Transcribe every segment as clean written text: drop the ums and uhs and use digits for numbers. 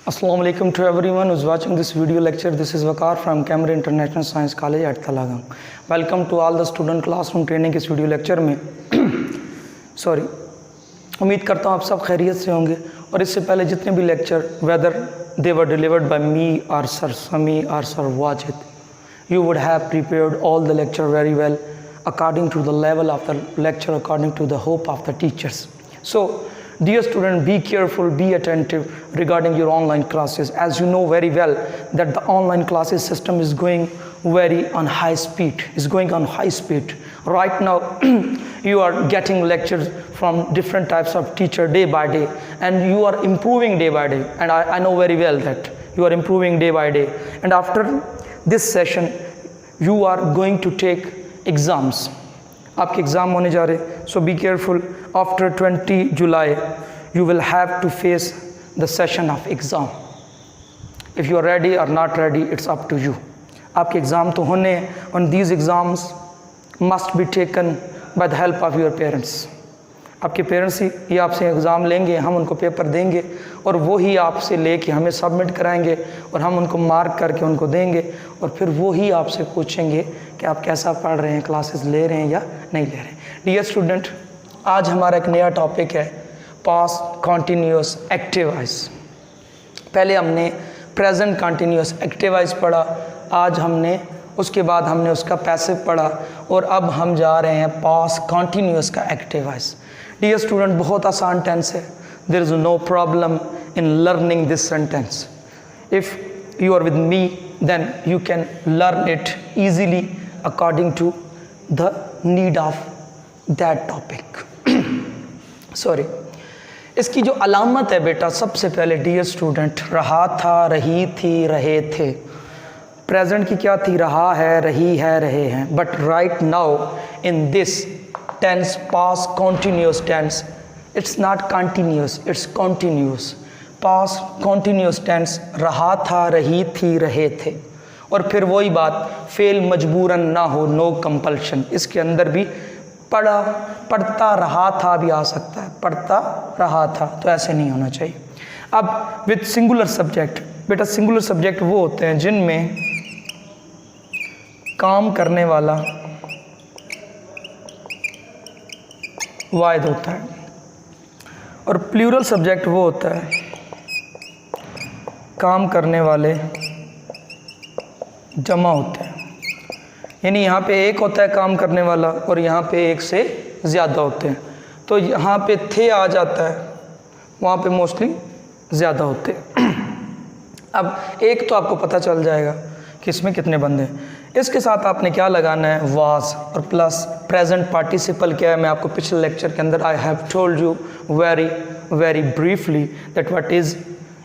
Assalamu alaikum to everyone who's watching this video lecture. This is Waqar from Camry International Science College at Talagang. Welcome to all the student classroom training इस video lecture में sorry उम्मीद करता हूँ आप सब खैरियत से होंगे। और इससे पहले जितने भी lecture whether they were delivered by me और सर समी और sir Wajid, you would have prepared all the lecture very well according to the level of the lecture, according to the hope of the teachers. So dear student, be careful, be attentive regarding your online classes. As you know very well that the online classes system is going very on high speed, right now. You are getting lectures from different types of teacher day by day, and you are improving day by day, and I know very well that you are improving day by day. And after this session you are going to take exams. आपके exam होने जा रहे, so be careful. After 20 July you will have to face the session of exam. If you are ready or not ready, it's up to you. आपके exam तो होने हैं, and these exams must be taken by the help of your parents. आपके parents ही ये आपसे exam लेंगे, हम उनको पेपर देंगे और वो ही आपसे लेके हमें सबमिट कराएंगे और हम उनको मार्क करके उनको देंगे और फिर वो ही आपसे पूछेंगे कि आप कैसा पढ़ रहे हैं, क्लासेस ले रहे हैं या नहीं ले रहे हैं। डियर स्टूडेंट, आज हमारा एक नया टॉपिक है पास्ट कॉन्टीन्यूअस एक्टिव वॉइस। पहले हमने प्रेजेंट कॉन्टीन्यूअस एक्टिव वॉइस पढ़ा, आज हमने उसके बाद हमने उसका पैसिव पढ़ा और अब हम जा रहे हैं पास्ट कॉन्टीन्यूअस का एक्टिव वॉइस। डियर स्टूडेंट, बहुत आसान टेंस है, there is no problem in learning this sentence. If you are with me, then you can learn it easily according to the need of that topic. Sorry. इसकी जो अलामत है बेटा, सबसे पहले डियर स्टूडेंट, रहा था, रही थी, रहे थे। प्रेजेंट की क्या थी? रहा है, रही है, रहे हैं। But right now in this tense, past continuous tense, it's not continuous, it's continuous. Past continuous tense, रहा था, रही थी, रहे थे। और फिर वही बात, फेल मजबूरन ना हो, नो कंपल्शन। इसके अंदर भी पढ़ता रहा था भी आ सकता है, पढ़ता रहा था, तो ऐसे नहीं होना चाहिए। अब विद सिंगुलर सब्जेक्ट, बेटा सिंगुलर सब्जेक्ट वो होते हैं जिनमें काम करने वाला वाहिद होता है, और प्लूरल सब्जेक्ट वो होता है काम करने वाले जमा होते हैं। यानी यहाँ पे एक होता है काम करने वाला और यहाँ पे एक से ज़्यादा होते हैं। तो यहाँ पे थे आ जाता है, वहाँ पे मोस्टली ज़्यादा होते हैं। अब एक तो आपको पता चल जाएगा कि इसमें कितने बंदे हैं। इसके साथ आपने क्या लगाना है? वाज और प्लस प्रेजेंट पार्टिसिपल क्या है? मैं आपको पिछले लेक्चर के अंदर I have told you very briefly that what is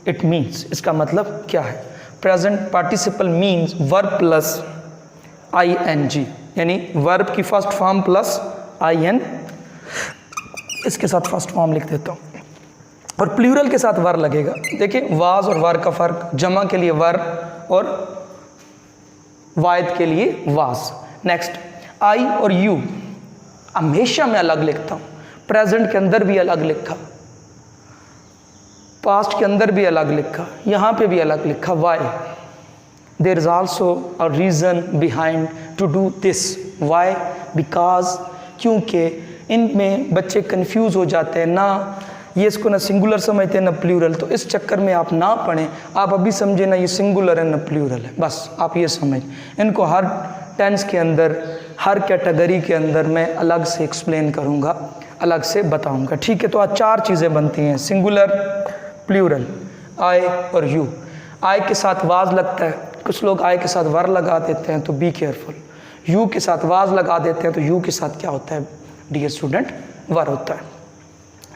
it means. इसका मतलब क्या है? Present participle means verb plus ing, यानी वर्ब की फर्स्ट फॉर्म प्लस in। इसके साथ फर्स्ट फॉर्म लिख देता हूँ और प्लूरल के साथ वर लगेगा। देखिए वाज और वर का फ़र्क, जमा के लिए वर और वाहिद के लिए वाज। नेक्स्ट, आई और यू हमेशा मैं अलग लिखता हूँ, प्रेजेंट के अंदर भी अलग लिखा, पास्ट के अंदर भी अलग लिखा, यहाँ पे भी अलग लिखा। Why? There is also a reason behind to do this. Why? Because क्योंकि इनमें बच्चे कंफ्यूज हो जाते हैं ना, ये इसको ना सिंगुलर समझते हैं ना प्लूरल, तो इस चक्कर में आप ना पढ़ें। आप अभी समझे ना ये सिंगुलर है ना प्लूरल है, बस आप ये समझ। इनको हर टेंस के अंदर, हर कैटेगरी के अंदर मैं अलग से एक्सप्लेन करूँगा, अलग से बताऊँगा, ठीक है। तो आज चार चीज़ें बनती हैं, सिंगुलर, प्लूरल, आई और यू। आई के साथ वाज लगता है, कुछ लोग आई के साथ वर लगा देते हैं, तो बी केयरफुल। यू के साथ वाज लगा देते हैं, तो यू के साथ क्या होता है डियर स्टूडेंट? वर होता है।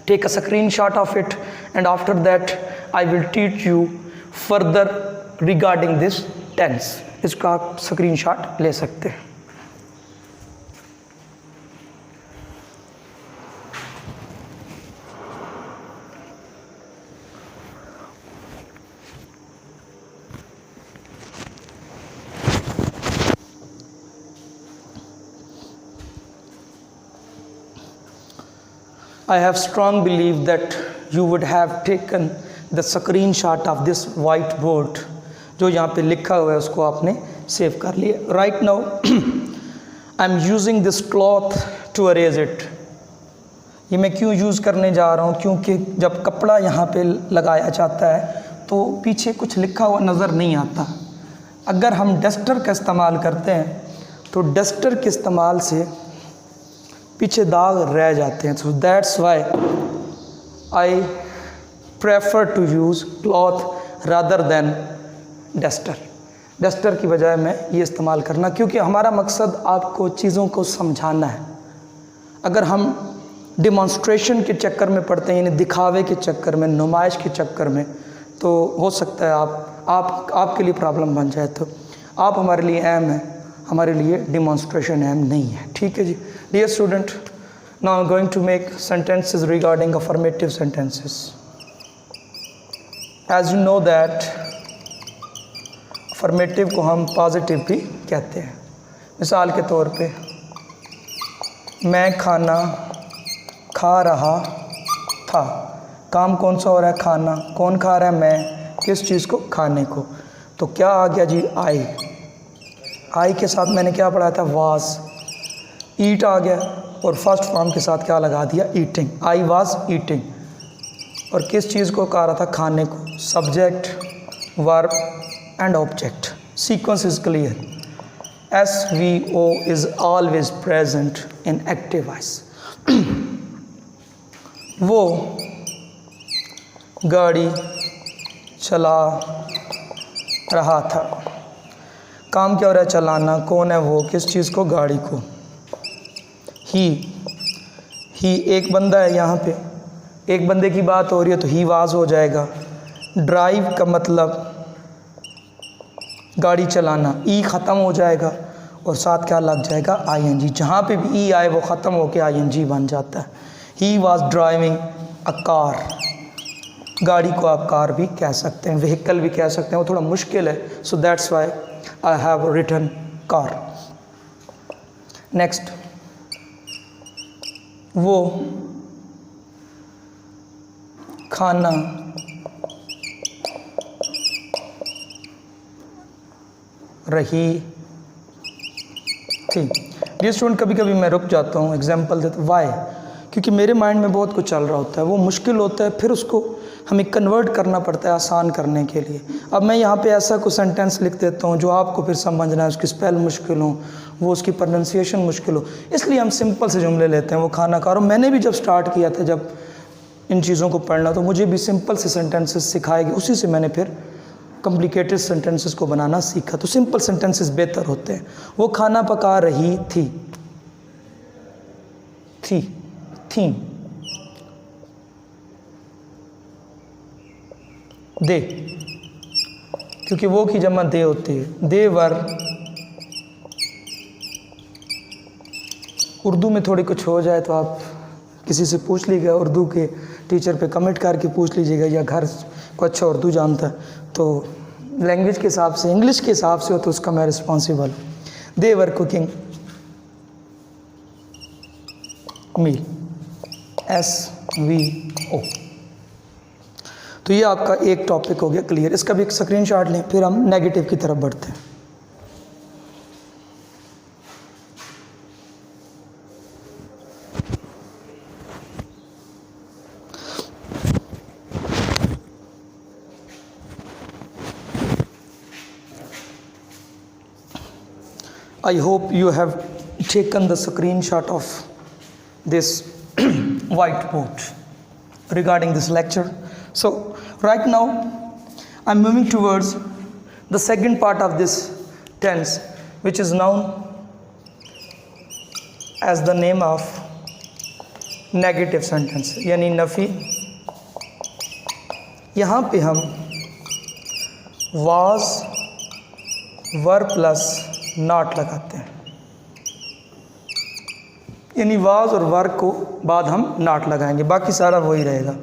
Take a screenshot of it and after that I will teach you further regarding this tense. इसका आप स्क्रीनशॉट ले सकते हैं। I have strong belief that you would have taken the screen shot of this white board, जो यहाँ पे लिखा हुआ है उसको आपने सेव कर लिया। Right now I am using this cloth to erase it. ये मैं क्यों यूज़ करने जा रहा हूँ, क्योंकि जब कपड़ा यहाँ पे लगाया जाता है तो पीछे कुछ लिखा हुआ नज़र नहीं आता। अगर हम डस्टर का इस्तेमाल करते हैं तो डस्टर के इस्तेमाल से पीछे दाग रह जाते हैं। So that's why I prefer to use cloth rather than duster. Duster की बजाय मैं ये इस्तेमाल करना, क्योंकि हमारा मकसद आपको चीज़ों को समझाना है। अगर हम डिमॉन्स्ट्रेशन के चक्कर में पड़ते हैं, यानी दिखावे के चक्कर में, नुमाइश के चक्कर में, तो हो सकता है आपके लिए प्रॉब्लम बन जाए। तो आप हमारे लिए अहम है, हमारे लिए डिमॉन्स्ट्रेशन अहम नहीं है। ठीक है जी। Dear student, now I am going to make sentences regarding affirmative sentences. As you know that affirmative को हम पॉजिटिव भी कहते हैं। मिसाल के तौर पे, मैं खाना खा रहा था। काम कौन सा हो रहा है? खाना। कौन खा रहा है? मैं। किस चीज़ को? खाने को। तो क्या आ गया जी? आई के साथ मैंने क्या पढ़ा था? वाज। ईट आ गया और फर्स्ट फॉर्म के साथ क्या लगा दिया? ईटिंग। I was eating. और किस चीज़ को खा रहा था? खाने को। Subject, verb and object. Sequence is clear. SVO is always present in active voice. वो गाड़ी चला रहा था। काम क्या हो रहा है? चलाना। कौन है वो? किस चीज़ को? गाड़ी को। ही एक बंदा है यहाँ पे, एक बंदे की बात हो रही है तो ही वाज हो जाएगा। ड्राइव का मतलब गाड़ी चलाना। ई ख़त्म हो जाएगा और साथ क्या लग जाएगा? ING। जहाँ पे भी ई आए वो ख़त्म होके ING बन जाता है। He was driving a car. गाड़ी को आप कार भी कह सकते हैं, व्हीकल भी कह सकते हैं, वो थोड़ा मुश्किल है। So that's why I have written car. Next, वो खाना रही थी। डियर स्टूडेंट, कभी कभी मैं रुक जाता हूँ, एग्जाम्पल देता हूँ। वाई? क्योंकि मेरे माइंड में बहुत कुछ चल रहा होता है, वो मुश्किल होता है, फिर उसको हमें कन्वर्ट करना पड़ता है आसान करने के लिए। अब मैं यहाँ पे ऐसा कुछ सेंटेंस लिख देता हूँ जो आपको फिर समझना है, उसकी स्पेल मुश्किल हो, वो उसकी प्रोनाउंसिएशन मुश्किल हो, इसलिए हम सिंपल से जुमले लेते हैं। वो खाना खा रहा हूँ। मैंने भी जब स्टार्ट किया था, जब इन चीज़ों को पढ़ना, तो मुझे भी सिंपल से सेंटेंसेस सिखाए गए, उसी से मैंने फिर कॉम्प्लिकेटेड सेंटेंसेस को बनाना सीखा। तो सिंपल सेंटेंसेस बेहतर होते हैं। वो खाना पका रही थी। दे, क्योंकि वो की जमा दे होती है। दे वर। उर्दू में थोड़ी कुछ हो जाए तो आप किसी से पूछ लीजिएगा, उर्दू के टीचर पे कमेंट करके पूछ लीजिएगा, या घर को अच्छा उर्दू जानता है तो लैंग्वेज के हिसाब से, इंग्लिश के हिसाब से हो तो उसका मैं रिस्पॉन्सिबल। दे वर कुकिंग मील। SVO। तो ये आपका एक टॉपिक हो गया क्लियर। इसका भी एक स्क्रीनशॉट लें, फिर हम नेगेटिव की तरफ बढ़ते हैं। I hope you have taken the screenshot of this whiteboard regarding this lecture. So right now I'm moving towards the second part of this tense, which is known as the name of negative sentence, यानी नफ़ी। यहाँ पे हम was verb plus not लगाते हैं, यानी was और work को बाद हम नॉट लगाएंगे, बाकी सारा वही रहेगा।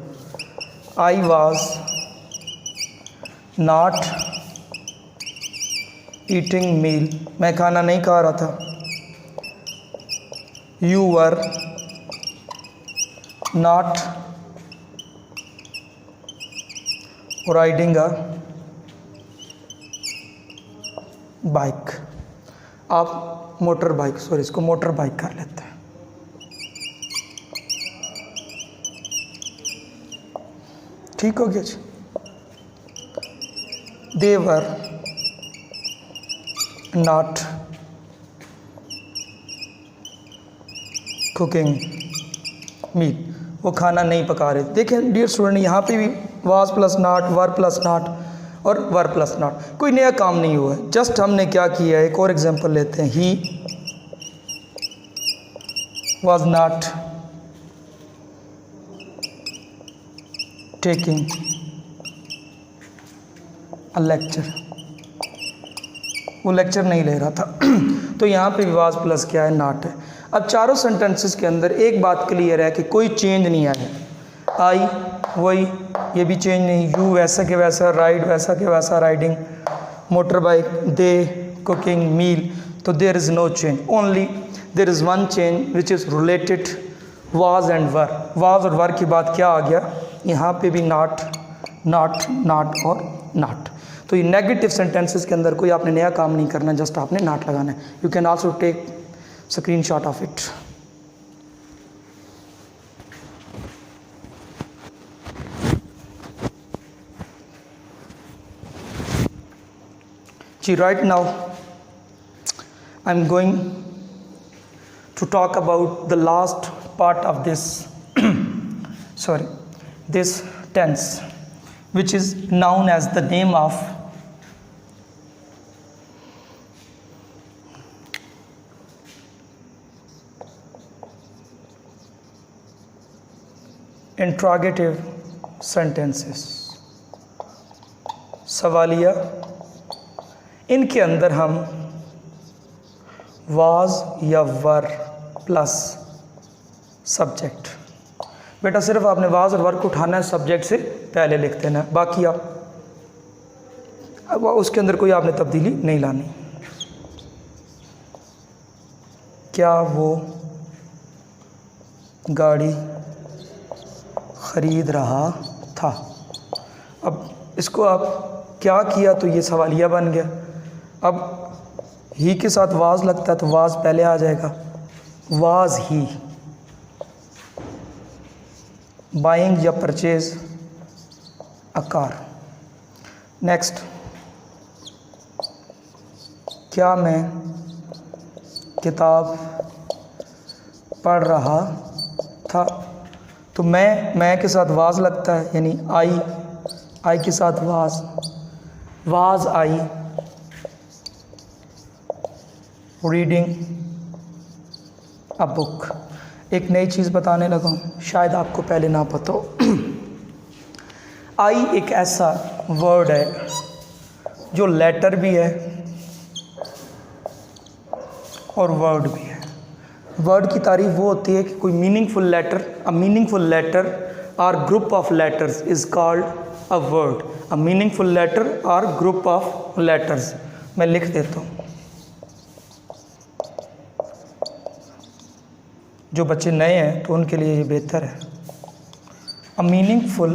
आई वाज नॉट ईटिंग मील। मैं खाना नहीं खा रहा था। You were not riding a bike. आप मोटर बाइक, सॉरी इसको मोटर बाइक कर लेते हैं। ठीक हो गया जी। दे वर नॉट कुकिंग मीट, वो खाना नहीं पका रहे। देखें डियर स्टूडेंट, यहाँ पे भी was plus not, were plus not और वर प्लस नॉट, कोई नया काम नहीं हुआ है। जस्ट हमने क्या किया है, एक और एग्जांपल लेते हैं। He was not taking a lecture, वो लेक्चर नहीं ले रहा था। तो यहाँ पे भी वाज प्लस क्या है, नॉट है। अब चारों सेंटेंसेस के अंदर एक बात क्लियर है कि कोई चेंज नहीं आया। आई वही, ये भी चेंज नहीं। यू वैसा के वैसा, राइड वैसा के वैसा, riding, motor bike, they, cooking, meal. तो there is no change, only there is one change which is related was and were. Was और वर की बात क्या आ गया, यहाँ पे भी नॉट नॉट नॉट और नॉट। तो ये नेगेटिव सेंटेंसेस के अंदर कोई आपने नया काम नहीं करना, जस्ट आपने नॉट लगाना है। You can also take screenshot of it. जी right now I am going to talk about the last part of this this tense, which is known as the name of interrogative sentences, सवालिया। इनके अंदर हम was या वर plus subject, बेटा सिर्फ आपने was और वर को उठाना है, सब्जेक्ट से पहले लिख देना, बाकी आप अब उसके अंदर कोई आपने तब्दीली नहीं लानी। क्या वो गाड़ी ख़रीद रहा था। अब इसको आप क्या किया तो ये सवालिया बन गया। अब ही के साथ वाज लगता है तो वाज पहले आ जाएगा, वाज ही बाइंग या परचेज अ कार। नेक्स्ट, क्या मैं किताब पढ़ रहा था। तो मैं के साथ वाज लगता है, यानी आई के साथ was I reading a book. एक नई चीज़ बताने लगा हूँ, शायद आपको पहले ना पता हो। आई एक ऐसा वर्ड है जो लेटर भी है और वर्ड भी है। वर्ड की तारीफ वो होती है कि कोई meaningful letter, a meaningful letter और group of letters is called a word. A meaningful letter और ग्रुप ऑफ लेटर्स। मैं लिख देता हूँ, जो बच्चे नए हैं तो उनके लिए ये बेहतर है। अ मीनिंगफुल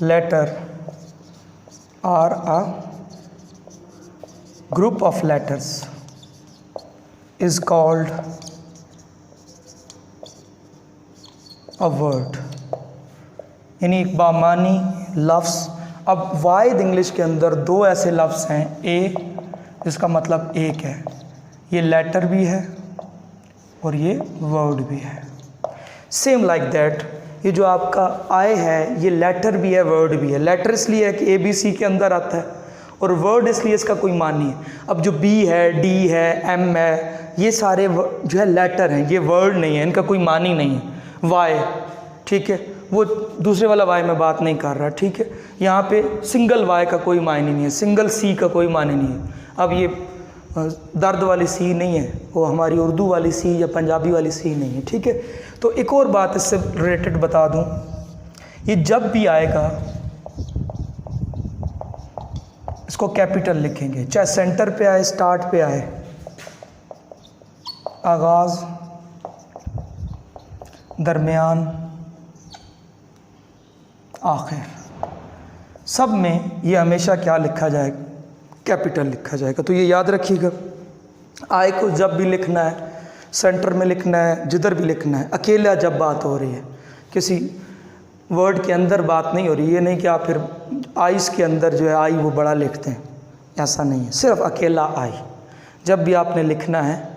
लेटर और a group of letters is called a word, यानी एक बामानी लफ्ज़। अब वाहिद इंग्लिश के अंदर दो ऐसे लफ्ज़ हैं, ए जिसका मतलब एक है, ये लेटर भी है और ये वर्ड भी है। सेम लाइक दैट, ये जो आपका आई है ये लेटर भी है वर्ड भी है। लेटर इसलिए है कि ए बी सी के अंदर आता है और वर्ड इसलिए इसका कोई मान नहीं है। अब जो बी है, डी है, एम है, ये सारे जो है लेटर हैं, ये वर्ड नहीं है, इनका कोई मान ही नहीं है। वाई, ठीक है, वो दूसरे वाला वाई में बात नहीं कर रहा, ठीक है। यहाँ पे सिंगल वाई का कोई मायने नहीं है, सिंगल सी का कोई मायने नहीं है। अब ये दर्द वाली सी नहीं है, वो हमारी उर्दू वाली सी या पंजाबी वाली सी नहीं है, ठीक है। तो एक और बात इससे रिलेटेड बता दूं, ये जब भी आएगा इसको कैपिटल लिखेंगे, चाहे सेंटर पे आए, स्टार्ट पे आए, आगाज़, दरमियान, आखिर। सब में ये हमेशा क्या लिखा जाएगा, कैपिटल लिखा जाएगा। तो ये याद रखिएगा, आई को जब भी लिखना है, सेंटर में लिखना है, जिधर भी लिखना है, अकेला जब बात हो रही है, किसी वर्ड के अंदर बात नहीं हो रही। ये नहीं कि आप फिर आइस के अंदर जो है आई वो बड़ा लिखते हैं, ऐसा नहीं है, सिर्फ अकेला आई। जब भी आपने लिखना है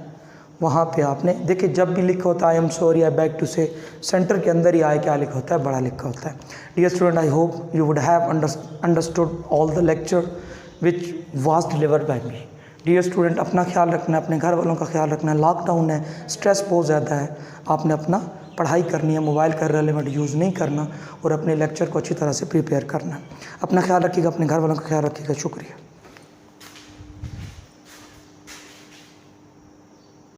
वहाँ पे आपने देखिए, जब भी लिखा होता है I am sorry, I back to say, centre के अंदर ही आई क्या लिखा होता है, बड़ा लिखा होता है। Dear student, I hope you would have understood all the lecture which was delivered by me. Dear student, अपना ख्याल रखना है, अपने घर वालों का ख्याल रखना है। लॉकडाउन है, स्ट्रेस बहुत ज़्यादा है, आपने अपना पढ़ाई करनी है, मोबाइल का रेलेवेंट यूज़ नहीं करना और अपने लेक्चर को अच्छी तरह से प्रिपेयर करना है। अपना ख्याल रखिएगा, अपने घर वालों का ख्याल रखिएगा। शुक्रिया।